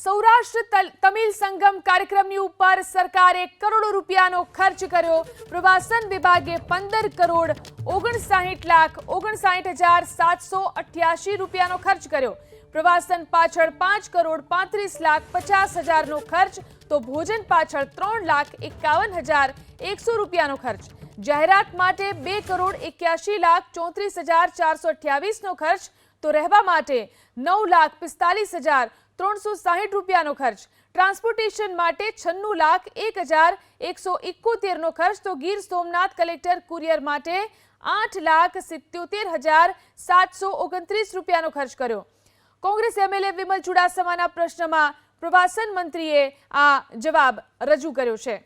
સૌરાષ્ટ્ર તમિલ સંગમ કાર્યક્રમની ઉપર સરકારે કરોડો રૂપિયાનો ખર્ચ કર્યો। પ્રવાસન વિભાગે 15 કરોડ 59,59,788 રૂપિયાનો ખર્ચ કર્યો। પ્રવાસન પાછળ 5 કરોડ 35,50,000નો ખર્ચ તો ભોજન પાછળ 3,51,100 રૂપિયાનો ખર્ચ। જાહેરાત માટે 2 કરોડ 81,34,428નો ખર્ચ તો રહેવા માટે 9,45,360 રૂપિયાનો ખર્ચ। ટ્રાન્સપોર્ટેશન માટે 96,01,171નો ખર્ચ તો ગીર સોમનાથ કલેક્ટર કુરિયર માટે 8,77,729 રૂપિયાનો ખર્ચ કર્યો। કોંગ્રેસ એમએલએ વિમલ ચુડાસમાના પ્રશ્નમાં પ્રવાસન મંત્રીએ આ જવાબ રજૂ કર્યો છે।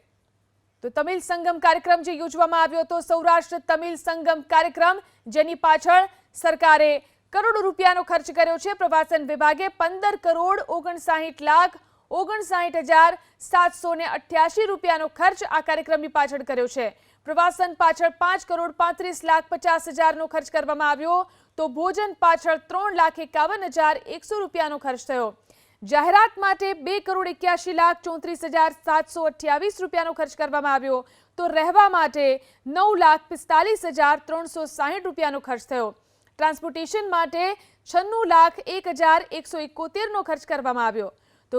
તો તમિલ સંગમ કાર્યક્રમ જે યોજવામાં આવ્યો હતો, સૌરાષ્ટ્ર તમિલ સંગમ કાર્યક્રમ, જેની પાછળ સરકારે કરોડો રૂપિયાનો ખર્ચ કર્યો છે। પ્રવાસન વિભાગે 15 કરોડ 59,59,788 રૂપિયાનો ખર્ચ આ કાર્યક્રમની પાછળ કર્યો છે। પ્રવાસન પાછળ 5 કરોડ 35,50,000નો ખર્ચ કરવામાં આવ્યો તો ભોજન પાછળ 3,51,100 રૂપિયાનો ખર્ચ થયો। જાહેરાત માટે 2 કરોડ 81,34,728 રૂપિયાનો ખર્ચ કરવામાં આવ્યો તો રહેવા માટે 9,45,360 રૂપિયાનો ખર્ચ થયો। ટ્રાન્સપોર્ટેશન માટે 96,01,171નો ખર્ચ કરવામાં આવ્યો તો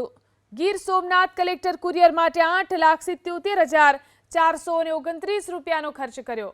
ગીર સોમનાથ કલેક્ટર કુરિયર માટે 8,77,429 રૂપિયાનો ખર્ચ કર્યો।